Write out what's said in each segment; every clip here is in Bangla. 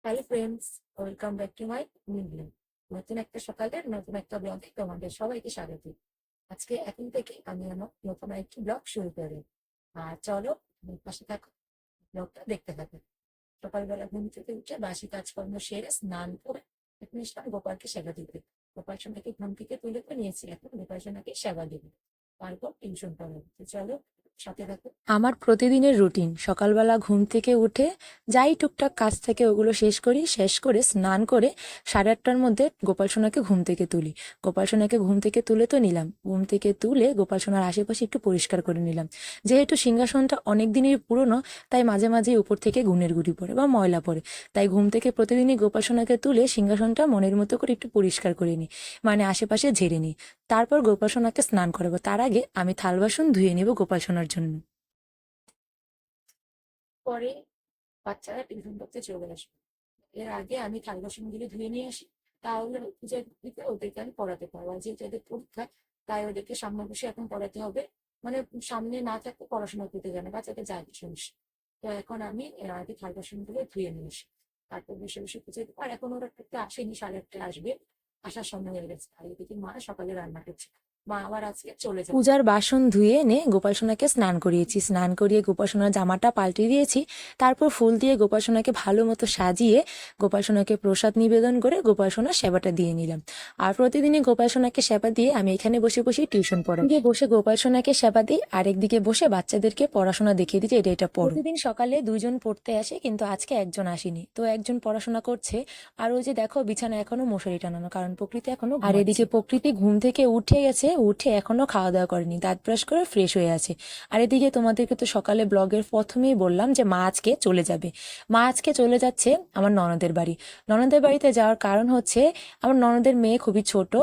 Hello friends, welcome back to my new blog. নতুন একটা সকালের নতুন একটা ব্লগে তোমাদের সবাইকে স্বাগত। আজকে এখন থেকে আমি আমার নতুন একটি ব্লগ শুরু করি। আর চলো, আমার পাশে থাকো, ব্লগটা দেখতে থাকো। সকালবেলা ঘুম থেকে উঠে বাসি কাজকর্ম সেরে স্নান করে এখন ইসলাম গোপালকে সেবা দিতে। গোপাল সোনাকে ঘুম থেকে তুলে তো নিয়েছি, এখন গোপাল সোনাকে সেবা দিবে, তারপর টিউশন পড়াবো। তো চলো, সাথে থাকো। আমার প্রতিদিনের রুটিন সকালবেলা ঘুম থেকে উঠে যাই টুকটাক কাজ থেকে ওগুলো শেষ করি, শেষ করে স্নান করে 8:30টার মধ্যে গোপাল সোনাকে ঘুম থেকে তুলি। গোপাল সোনাকে ঘুম থেকে তুলে তো নিলাম, ঘুম থেকে তুলে গোপাল সোনার আশেপাশে একটু পরিষ্কার করে নিলাম। যেহেতু সিংহাসনটা অনেক দিনের পুরনো, তাই মাঝে মাঝে উপর থেকে গুণের গুঁড়ি পড়ে বা ময়লা পড়ে। তাই ঘুম থেকে প্রতিদিনই গোপাল সোনাকে তুলে সিংহাসনটা মনের মতো করে একটু পরিষ্কার করে নিই, মানে আশেপাশে ঝেড়ে নিই। তারপর গোপাল সোনাকে স্নান করাবো, তার আগে আমি থাল বাসন ধুয়ে নেব গোপাল সোনার জন্য। পরে বাচ্চারা টিফিন করতে চলে আসবে, এর আগে আমি থাল বাসনগুলো ধুয়ে নিয়ে আসি। তাহলে যে দিকে ওদেরকে আমি পড়াতে পারবো, আর যে যাদের পরীক্ষা, তাই ওদেরকে সামনে বসে এখন পড়াতে হবে। মানে সামনে না থাকতে পড়াশোনা করতে জানে বাচ্চাদের যায় সমস্যা। তো এখন আমি এর আগে থাল বাসনগুলো ধুয়ে নিয়ে আসি, তারপর বসে বসে পুজো দেবো। আর এখন ওরা একটু আসেনি, 8:30টায় আসবে, আসার সময় হয়ে গেছে। আর এদিকে মা সকালে রান্না করছে, মা আবার আজকে চলে যাবে। পূজার বাসন ধুয়ে এনে গোপাল সোনাকে স্নান করিয়েছি, স্নান করিয়ে গোপাল সোনার জামাটা পাল্টে দিয়েছি। তারপর ফুল দিয়ে গোপাল সোনাকে ভালো মতো সাজিয়ে গোপাল সোনাকে প্রসাদ নিবেদন করে গোপাল সোনার সেবাটা দিয়ে নিলাম। আর প্রতিদিনই গোপাল সোনাকে সেবা দিয়ে আমি এখানে বসে বসে টিউশন পড়াই। গিয়ে বসে গোপাল সোনাকে সেবা দিই, আরেকদিকে বসে বাচ্চাদেরকে পড়াশোনা দেখিয়ে দিই যে এটা এটা পড়ো। প্রতিদিন সকালে দুইজন পড়তে আসে, কিন্তু আজকে একজন আসেনি, তো একজন পড়াশোনা করছে। আর ওই যে দেখো, বিছানা এখনো মশারি টানানো, কারণ প্রকৃতি এখনো। আর এদিকে প্রকৃতি ঘুম থেকে উঠে গেছে, উঠে এখনো খাওয়া দাওয়া করেনি, দাঁত ব্রাশ করে ফ্রেশ হয়ে আছে। আর এদিকে তোমাদেরকে তো সকালে ব্লগের প্রথমেই বললাম যে মা আজকে চলে যাবে। মা আজকে চলে যাচ্ছে আমার ননদের বাড়ি। ননদের বাড়িতে যাওয়ার কারণ হচ্ছে, আমার ননদের মেয়ে খুবই ছোট,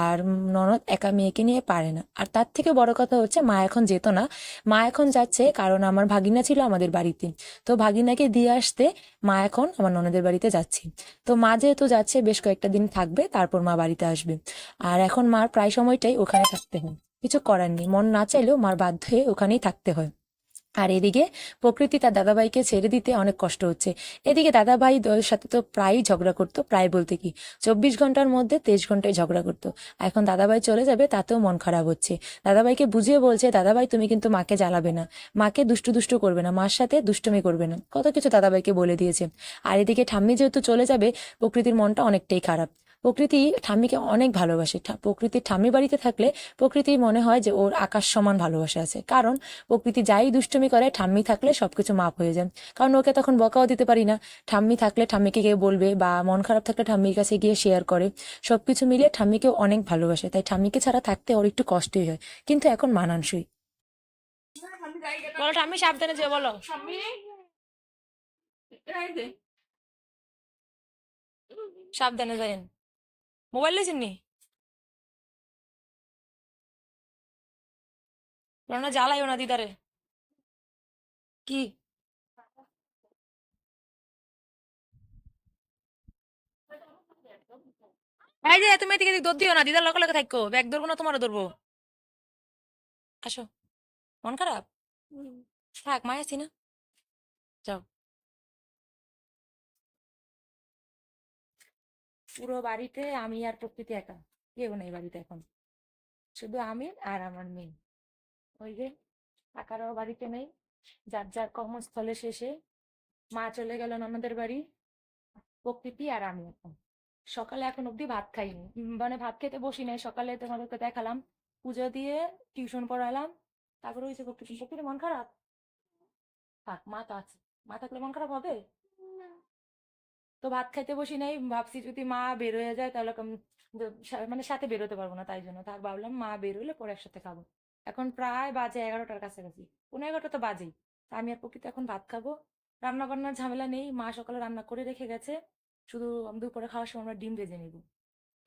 আর ননদ একা মেয়েকে নিয়ে পারে না। আর তার থেকে বড় কথা হচ্ছে, মা এখন যেত না, মা এখন যাচ্ছে কারণ আমার ভাগিনা ছিল আমাদের বাড়িতে। তো ভাগিনাকে দিয়ে আসতে মা এখন আমার ননদের বাড়িতে যাচ্ছে। তো মা যেহেতু যাচ্ছে, বেশ কয়েকটা দিন থাকবে, তারপর মা বাড়িতে আসবে। আর এখন মার প্রায় সময়টাই ওখানে থাকতে হয়, কিছু করার নেই, মন না চাইলেও মার বাধ্য হয়ে ওখানেই থাকতে হয়। আর এদিকে প্রকৃতি তার দাদাভাইকে ছেড়ে দিতে অনেক কষ্ট হচ্ছে। এদিকে দাদাভাই সাথে তো প্রায়ই ঝগড়া করতো, প্রায় বলতে কি 24 ঘন্টার মধ্যে 23 ঘন্টায় ঝগড়া করতো। এখন দাদাভাই চলে যাবে, তাতেও মন খারাপ হচ্ছে। দাদাভাইকে বুঝিয়ে বলছে, দাদাভাই তুমি কিন্তু মাকে জ্বালাবে না, মাকে দুষ্টু দুষ্টু করবে না, মার সাথে দুষ্টুমি করবে না, কত কিছু দাদাভাইকে বলে দিয়েছে। আর এদিকে ঠাম্মি যেহেতু চলে যাবে, প্রকৃতির মনটা অনেকটাই খারাপ। প্রকৃতি ঠাম্মিকে অনেক ভালোবাসে, প্রকৃতির ঠাম্মি বাড়িতে থাকলে প্রকৃতির মনে হয় যে ওর আকাশ সমান ভালোবাসা আছে, কারণ প্রকৃতি যাই দুষ্টুমি করে ঠাম্মি থাকলে সবকিছু মাপ হয়ে যায়। কারণ ওকে তখন বকাও দিতে পারি না, ঠাম্মি থাকলে ঠাম্মিকে গিয়ে বলবে, বা মন খারাপ থাকলে ঠাম্মির কাছে গিয়ে শেয়ার করে। সবকিছু মিলিয়ে ঠাম্মিকেও অনেক ভালোবাসে, তাই ঠাম্মিকে ছাড়া থাকতে ওর একটু কষ্টই হয়, কিন্তু এখন মানানসই। বলো ঠাম্মি, সাবধানে যে বলো। সাবধানে যাইন, মোবাইল লেছেন নি না, জ্বালাইও না দিদারে। কি এই যে তুমি এদিকে এদিকে দৌড় দিও না, দিদার লগে লগে থাকো, ব্যাগ ধরবো না, তোমারও ধরবো। আসো, মন খারাপ, থাক, মায় আছি না, যাও। পুরো বাড়িতে আমি আর প্রকৃতি একা, কেউ নেই বাড়িতে এখন, শুধু আমি আর আমার মেয়ে। ওই যে কাকারাও বাড়িতে নেই, যার যার কর্মস্থলে শেষে। মা চলে গেল ননদের বাড়ি, প্রকৃতি আর আমি এখন। সকালে এখন অব্দি ভাত খাইনি, মানে ভাত খেতে বসি নাই, সকালে তোমাদেরকে দেখালাম, পুজো দিয়ে টিউশন পড়ালাম। তারপরে হয়েছে প্রকৃতি, প্রকৃতি মন খারাপ, থাক, মা তো আছে, মা থাকলে মন খারাপ হবে? তো ভাত খাইতে বসি নাই, ভাবছি যদি মা বের হয়ে যায় তাহলে মানে সাথে বেরোতে পারবো না, তাই জন্য থাক, ভাবলাম মা বের হলে পরে একসাথে খাবো। এখন প্রায় বাজে 11টার কাছাকাছি, 11:15 তো বাজেই। তা আমি আর প্রকৃতি এখন ভাত খাবো। রান্না বান্নার ঝামেলা নেই, মা সকালে রান্না করে রেখে গেছে, শুধু দুপুরে খাওয়ার সময় আমরা ডিম ভেজে নিব।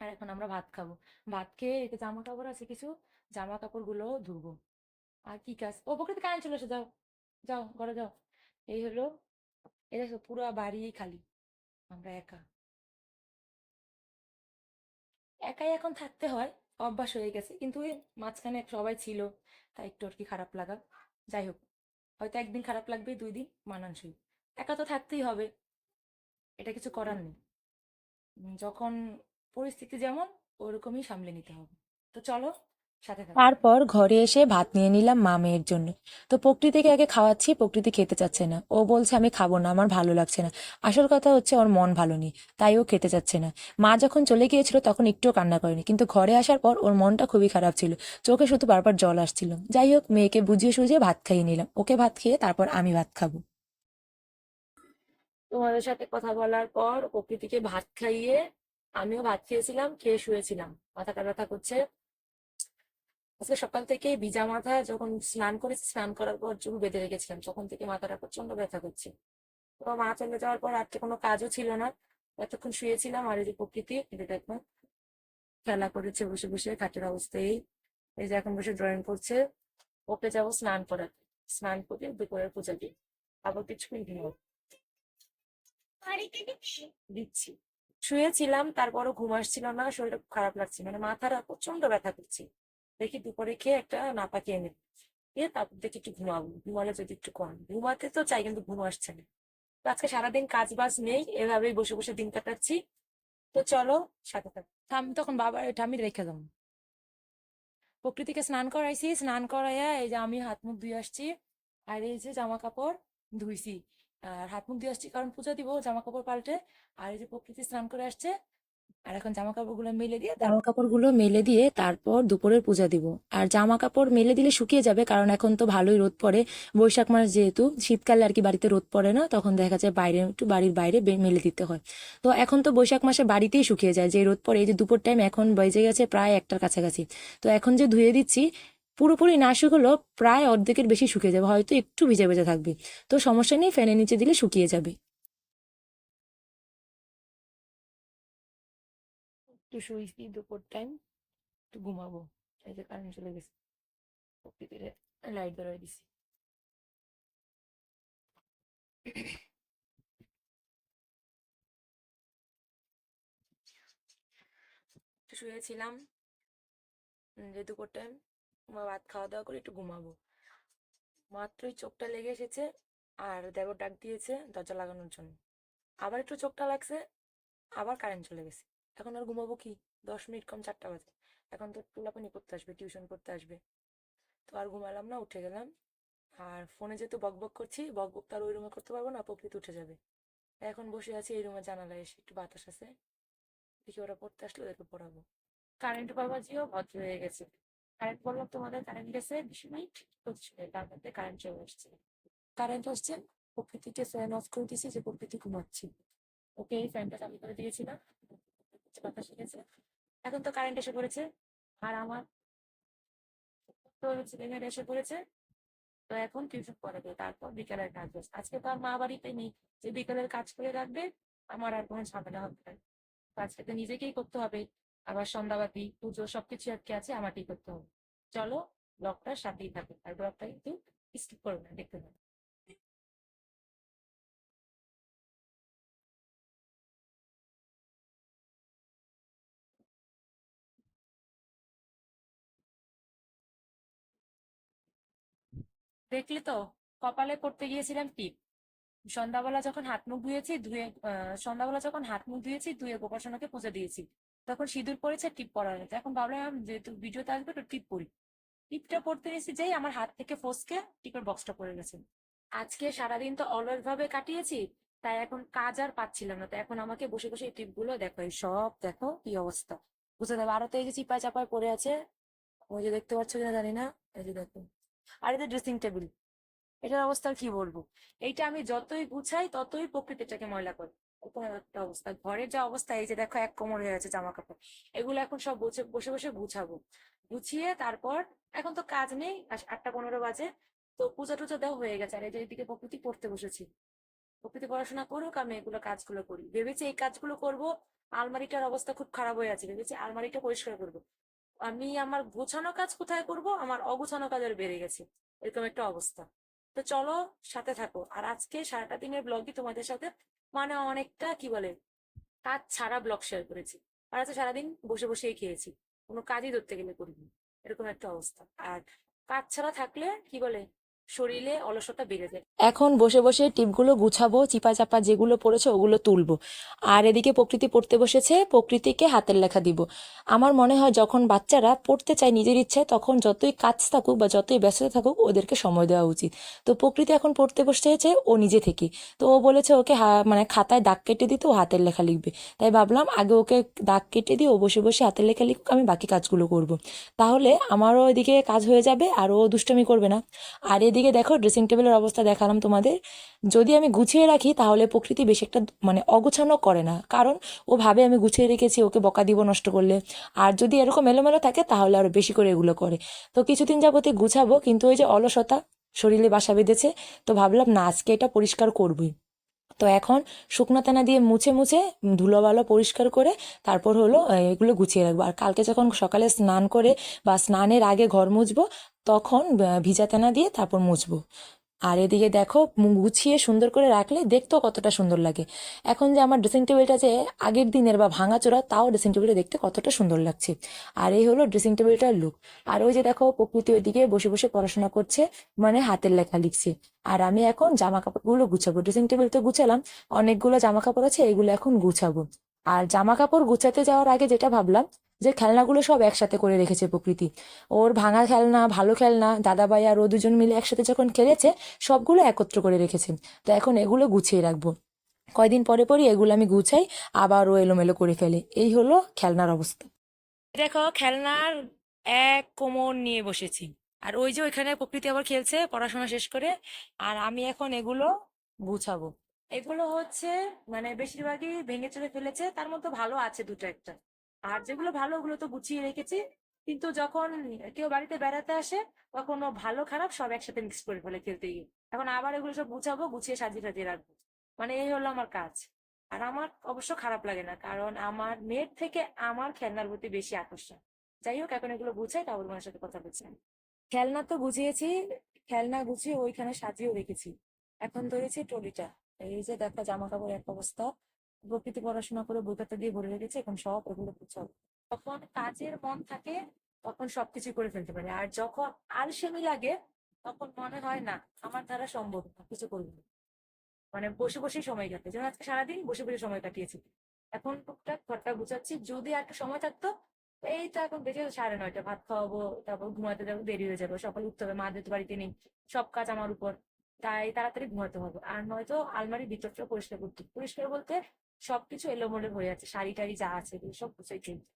আর এখন আমরা ভাত খাবো। ভাত খেয়ে এতে জামা কাপড় আছে কিছু, জামা কাপড় গুলো ধুবো। আর কি কাজ, ও প্রকৃতি কারেন্ট চলে এসে, যাও, যাও ঘরে যাও। এই হলো, এই দেখো পুরো বাড়ি খালি, আমরা একা। একাই এখন থাকতে হয়, অভ্যাস হয়ে গেছে, কিন্তু ওই মাঝখানে সবাই ছিল, তাই একটু আর কি খারাপ লাগা। যাই হোক, হয়তো একদিন খারাপ লাগবে, 2 দিন মানানসই, একা তো থাকতেই হবে। এটা কিছু করার নেই। যখন পরিস্থিতি যেমন ওরকমই সামলে নিতে হবে। তো চলো, সাথে থাকো। তারপর ঘরে এসে ভাত নিয়ে নিলাম মা মেয়ের জন্য। তো প্রকৃতিকে আগে খাওয়াচ্ছি, প্রকৃতি খেতে চাচ্ছে না, ও বলছে আমি খাবো না, আমার ভালো লাগছে না। আসল কথা হচ্ছে ওর মন ভালো নেই, তাই ও খেতে চাচ্ছে না। মা যখন চলে গিয়েছিল তখন একটুও কান্না করেনি, কিন্তু ঘরে আসার পর ওর মনটা খুবই খারাপ ছিল, চোখে শুধু বারবার জল আসছিল। যাই হোক, মেয়েকে বুঝিয়ে সুঝিয়ে ভাত খাইয়ে নিলাম, ওকে ভাত খেয়ে তারপর আমি ভাত খাবো। তোমাদের সাথে কথা বলার পর প্রকৃতিকে ভাত খাইয়ে আমিও ভাত খেয়েছিলাম, খেয়ে শুয়েছিলাম। মাথাটা ব্যথা করছে। আজকে সকাল থেকে ভিজা মাথায় যখন স্নান করেছি, স্নান করার পর চুল বেঁধে রেখেছিলাম, তখন থেকে মাথাটা প্রচন্ড ব্যথা করছে। তো মা চলে যাওয়ার পর আজকে কোনো কাজও ছিল না, এতক্ষণ শুয়েছিলাম। আর এই যে প্রকৃতি, এটা দেখো খেলা করেছে বসে বসে খাটের অবস্থায়। এই যে এখন বসে ড্রয়িং করছে। ওকে যাবো স্নান করাতে, স্নান করে দুপুরের পূজা দিই, আবার কিছুক্ষণ ঘুমাবো। দিচ্ছি। শুয়েছিলাম, তারপরও ঘুম আসছিল না, শরীরটা খুব খারাপ লাগছে, মানে মাথাটা প্রচন্ড ব্যথা করছে। দেখি দুপুরে খেয়ে একটা নাপা খেয়ে নেব, দিয়ে তারপর দেখি একটু ঘুমাবো, ঘুমালে যদি একটু কম। ঘুমাতে তো চাই কিন্তু ঘুম আসছে না। তো আজকে সারাদিন কাজ বাজ নেই, এভাবেই বসে বসে দিন কাটাচ্ছি। তো চলো, সাথে থাকো। আমি তখন বাবা ঠামি রেখে দেবো। প্রকৃতিকে স্নান করাইছি, স্নান করাইয়া এই যে আমি হাত মুখ ধুয়ে আসছি। আর এই যে জামা কাপড় ধুইছি। আর হাত মুখ ধুয়ে আসছি কারণ পূজা দিব, জামা কাপড় পাল্টে। আর এই যে প্রকৃতি স্নান করে আসছে। আর এখন জামা কাপড়গুলো মেলে দিয়ে তারপর দুপুরের পূজা দিব। আর জামা কাপড় মেলে দিলে শুকিয়ে যাবে, কারণ এখন তো ভালোই রোদ পড়ে। বৈশাখ মাস যেহেতু, শীতকালে আর কি বাড়িতে রোদ পড়ে না, তখন দেখা যায় বাইরে একটু বাড়ির বাইরে মেলে দিতে হয়। তো এখন তো বৈশাখ মাসে বাড়িতেই শুকিয়ে যায়, যে রোদ পড়ে। এই যে দুপুর টাইম এখন বেজে গেছে প্রায় 1টার কাছাকাছি। তো এখন যে ধুয়ে দিচ্ছি, পুরোপুরি না শুকলেও প্রায় অর্ধেকের বেশি শুকিয়ে যাবে, হয়তো একটু ভিজে ভিজে থাকবে। তো সমস্যা নেই, ফ্যানের নিচে দিলে শুকিয়ে যাবে। একটু শুয়েছি দুপুর টাইম, একটু ঘুমাবো। এই যে কারেন্ট চলে গেছে, প্রকৃতির লাইট ধরাই দিছি। একটু শুয়েছিলাম, যে দুপুর টাইম ভাত খাওয়া দাওয়া করে একটু ঘুমাবো। মাত্রই চোখটা লেগে এসেছে, আর দেবর ডাক দিয়েছে দরজা লাগানোর জন্য। আবার একটু চোখটা লাগছে, আবার কারেন্ট চলে গেছে। এখন আর ঘুমাবো কি, 10 মিনিট কম 4টা বাজে। এখন তো পোলাপানি করতে আসবে, টিউশন করতে আসবে। তো আর ঘুমালাম না, উঠে গেলাম। আর ফোনে যেহেতু বক বক করছি, বক বক তো আর ওই রুমে করতে পারবো না, প্রকৃতি উঠে যাবে। এখন বসে আছি এই রুমে, জানালায় এসে একটু বাতাস আছে, দেখি ওরা পড়তে আসলে ওদেরকে পড়াবো। কারেন্ট বাবাজিও ভদ্র হয়ে গেছে। কারেন্ট বললাম তোমাদের, কারেন্ট গেছে 20 মিনিট, 25 মিনিট, তার মধ্যে কারেন্ট চলে আসছে। কারেন্ট আসছে, প্রকৃতিকে ফ্যান অফ করে দিয়েছি, যে প্রকৃতি ঘুমাচ্ছি। ওকে এই ফ্যানটা চালু করে দিয়েছিলাম, বাতাস গেছে। এখন তো কারেন্ট এসে পড়েছে। আর আমার তো ছেলেমেয়ের এসে পড়েছে। তো এখন টিউশন পড়াবে, তারপর বিকেলের কাজ আছে। আজকে তো আর মা বাড়িতে নেই, যে বিকেলের কাজ করে রাখবে। আমার আর কোনো ঝামেলা হবে না। কাজটা তো নিজেকেই করতে হবে। আবার সন্ধ্যাবাতি পুজো সবকিছু আজকে আছে, আমাকেই করতে হবে। চলো, ব্লগটার সাথেই থাকো, আর ব্লগটা কিন্তু স্কিপ করবে না, দেখতে পাবে। দেখলি তো, কপালে করতে গিয়েছিলাম টিপ। সন্ধ্যাবেলা যখন হাত মুখ ধুয়েছি, সন্ধ্যাবেলা যখন হাত মুখ ধুয়েছি, ধুয়ে গোপাসনাকে পুজো দিয়েছি, তখন সিঁদুর পড়েছে, টিপ পরা হয়েছে। এখন ভাবলাম যেহেতু ভিডিওতে আসবে তো টিপ পরি। টিপটা পড়তে এসে যেই আমার হাত থেকে ফসকে টিপের বক্সটা পড়ে গেছে। আজকে সারাদিন তো অলস ভাবে কাটিয়েছি, তাই এখন কাজ আর পাচ্ছিলাম না। তো এখন আমাকে বসে বসে এই টিপগুলো দেখো, এই সব দেখো কি অবস্থা, বুঝতে দেবো। আরো তো এই যে চিপায় চাপায় পড়ে আছে, ওই যে দেখতে পাচ্ছ কিনা জানি না। এই যে দেখো, আর এই যে ড্রেসিং টেবিল, এটার অবস্থা আর কি বলবো। এইটা আমি যতই গুছাই ততই প্রকৃতিটাকে ময়লা করে। এরকম একটা অবস্থা, ঘরের যা অবস্থা, এই যে দেখো এক কোমর হয়ে আছে জামা কাপড়। এগুলো এখন সব বসে বসে বসে গুছাবো। গুছিয়ে তারপর, এখন তো কাজ নেই, 8টা 15 বাজে। তো পূজা টুজা দেওয়া হয়ে গেছে। আর এই যে এদিকে প্রকৃতি পড়তে বসেছি। প্রকৃতি পড়াশোনা করুক, আমি এগুলো কাজগুলো করি। ভেবেছি এই কাজগুলো করব। আলমারিটার অবস্থা খুব খারাপ হয়ে আছে, ভেবেছি আলমারিটা পরিষ্কার করবো। আমি আমার গোছানো কাজ কোথায় করব, আমার অগোছানো কাজের বেড়ে গেছে, এরকম একটা অবস্থা। তো চলো, সাথে থাকো। আর আজকে সারাটা দিনের ব্লগই তোমাদের সাথে, মানে অনেকটা কি বলে, কাজ ছাড়া ব্লগ শেয়ার করেছি। আর আজকে সারাদিন বসে বসেই খেয়েছি, কোনো কাজই ধরতে গেলে করিনি, এরকম একটা অবস্থা। আর কাজ ছাড়া থাকলে কি বলে, শরীরে অলসতা বেড়ে যায়। এখন বসে বসে টিপগুলো গুছাবো, চিপা চাপা যেগুলো পড়েছে ওগুলো তুলবো। আর এদিকে প্রকৃতি পড়তে বসেছে, প্রকৃতিকে হাতের লেখা দিব। আমার মনে হয় যখন বাচ্চারা পড়তে চায় নিজের ইচ্ছায়, তখন যতই কাজ থাকুক বা যতই ব্যস্ততা থাকুক ওদেরকে সময় দেওয়া উচিত। তো প্রকৃতি এখন পড়তে বসেছে ও নিজে থেকে। তো ও বলেছে ওকে মানে খাতায় দাগ কেটে দিতে, ও হাতের লেখা লিখবে। তাই ভাবলাম আগে ওকে দাগ কেটে দিয়ে ও বসে বসে হাতের লেখা লিখুক, আমি বাকি কাজগুলো করব। তাহলে আমারও এদিকে কাজ হয়ে যাবে আর ও দুষ্টামি করবে না। আর এদিকে দেখো ড্রেসিং টেবিলের অবস্থা দেখালাম তোমাদের। যদি আমি গুছিয়ে রাখি তাহলে প্রকৃতি বেশি একটা মানে অগোছানো করে না, কারণ ও ভাবে আমি গুছিয়ে রেখেছি, ওকে বকা দিব নষ্ট করলে। আর যদি এরকম এলোমেলো থাকে তাহলে আরো বেশি করে এগুলো করে। তো কিছুদিন যাবতে গুছাবো, কিন্তু ওই যে অলসতা শরীরে বাসা বেঁধেছে। তো ভাবলাম না, আজকে এটা পরিষ্কার করবই। তো এখন শুকনো তেনা দিয়ে মুছে মুছে ধুলোবালো পরিষ্কার করে তারপর হলো এগুলো গুছিয়ে রাখবো। আর কালকে যখন সকালে স্নান করে বা স্নানের আগে ঘর মুছবো, তখন ভিজা তেনা দিয়ে তারপর মুছবো। আর এদিকে দেখো গুছিয়ে সুন্দর করে রাখলে দেখতেও কতটা সুন্দর লাগে। এখন যে আমার ড্রেসিং টেবিলটা যে আগের দিনের বা ভাঙাচোরা, তাও ড্রেসিং টেবিলটা দেখতে কতটা সুন্দর লাগছে। আর এই হলো ড্রেসিং টেবিলটার লুক। আর ওই যে দেখো প্রকৃতি ওইদিকে বসে বসে পড়াশোনা করছে, মানে হাতের লেখা লিখছে। আর আমি এখন জামা কাপড়গুলো গুছাবো। ড্রেসিং টেবিল তো গুছালাম, অনেকগুলো জামা কাপড় আছে, এগুলো এখন গুছাবো। আর জামা কাপড় গুছাতে যাওয়ার আগে যেটা ভাবলাম, যে খেলনাগুলো সব একসাথে করে রেখেছে প্রকৃতি। ওর ভাঙা খেলনা, ভালো খেলনা, দাদাভাই আর ও দুজন মিলে একসাথে যখন খেলেছে, সবগুলো একত্র করে রেখেছে। তো এখন এগুলো গুছিয়ে রাখবো। কয়দিন পরে পরই এগুলো আমি গুছাই, আবার ও এলোমেলো করে ফেলে। এই হলো খেলনার অবস্থা। দেখো খেলনার এক কোমর নিয়ে বসেছি। আর ওই যে ওইখানে প্রকৃতি আবার খেলছে পড়াশোনা শেষ করে। আর আমি এখন এগুলো গুছাবো। এগুলো হচ্ছে মানে বেশিরভাগই ভেঙে চুরে ফেলেছে, তার মধ্যে ভালো আছে দুটো একটা। আর যেগুলো ভালো ওগুলো তো গুছিয়ে রেখেছি। কিন্তু যখন কেউ বাড়িতে বেড়াতে আসে, তখন ও ভালো খারাপ সব একসাথে মিক্স করে ফেলে খেলতে গিয়ে। এখন আবার এগুলো সব গুছাবো, গুছিয়ে সাজিয়ে সাজিয়ে রাখবো। মানে এই হলো আমার কাজ। আর আমার অবশ্য খারাপ লাগে না, কারণ আমার মেয়ের থেকে আমার খেলনার প্রতি বেশি আকর্ষণ। যাই হোক, এখন এগুলো গুছাই, তারপর তোমার সাথে কথা বলছি। খেলনা তো গুছিয়েছি, খেলনা গুছিয়ে ওইখানে সাজিয়েও রেখেছি। এখন ধরেছি ট্রলিটা। এই যে দেখা জামা কাপড় এক অবস্থা, প্রকৃতি পড়াশোনা করে বই খাতা দিয়ে ভরে রেখেছে, এখন সব এগুলো গুছাবো। যখন কাজের মন থাকে তখন সবকিছু করে ফেলতে পারে, আর যখন আলসেমি লাগে তখন মনে হয় না আমার দ্বারা সম্ভব না, কিছু করবো না। মানে বসে বসেই সময় কাটে, যেমন আজকে সারাদিন বসে বসে সময় কাটিয়েছি। এখন টুকটাক ঘরটা গুছাচ্ছি, যদি আর একটু সময় থাকতো। এই তো এখন বেজে গেছে 9:30, ভাত খাওয়াবো, তারপর ঘুমাতে যাবো, দেরি হয়ে যাবে, সকালে উঠতে হবে, মা যেহেতু বাড়িতে নেই, সব কাজ আমার উপর। তাই তাড়াতাড়ি ঘুমাতে হবে। আর নয়তো আলমারির ভিতরটা পরিষ্কার করতে, পরিষ্কার বলতে সবকিছু এলোমেলো হয়ে আছে, শাড়ি টাড়ি যা আছে এগুলো সব গুছাই ফেলছি।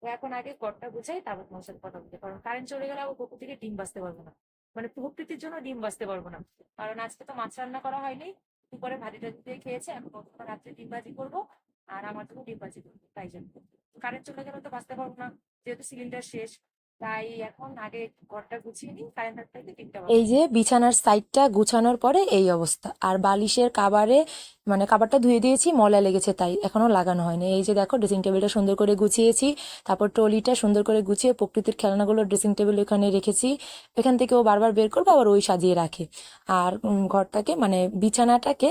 তো এখন আগে ঘরটা গুছাই, তারপর তোমার সাথে কথা বলতে, কারণ কারেন্ট চলে গেলে আবার কুকুর থেকে ডিম বাঁচতে পারবো না। মানে প্রকৃতির জন্য ডিম বাঁচতে পারবো না, কারণ আজকে তো মাছ রান্না করা হয়নি। দুপুরে ভাজি টাজি দিয়ে খেয়েছে, এখন কতক্ষণ রাত্রে ডিম ভাজি করবো। আর আমার জন্য ডিম ভাজি করবো, তাই জন্য কারেন্ট চলে গেলে তো বাঁচতে পারবো না, যেহেতু সিলিন্ডার শেষ। তাই এখন আগে ঘরটা গুছিয়ে নিই, কারেন্ট থাকতে ডিমটা এই যে বিছানার সাইডটা গুছানোর পরে এই অবস্থা। আর বালিশের কাবারে, মানে কাবারটা ধুয়ে দিয়েছি, ময়লা লেগেছে তাই এখনো লাগানো হয়নি। এই যে দেখো ড্রেসিং টেবিলটা সুন্দর করে গুছিয়েছি, তারপর ট্রলিটা সুন্দর করে গুছিয়ে প্রকৃতির খেলনাগুলো ড্রেসিং টেবিল ওখানে রেখেছি। এখান থেকে ও বারবার বের করবে, আবার ওই সাজিয়ে রাখে। আর ঘরটাকে মানে বিছানাটাকে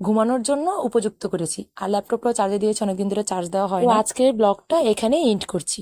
ঘুমানোর জন্য উপযুক্ত করেছি। আর ল্যাপটপটাও চার্জে দিয়েছি, অনেকদিন ধরে চার্জ দেওয়া হয় না। আজকের ব্লগটা এখানেই এন্ড করছি।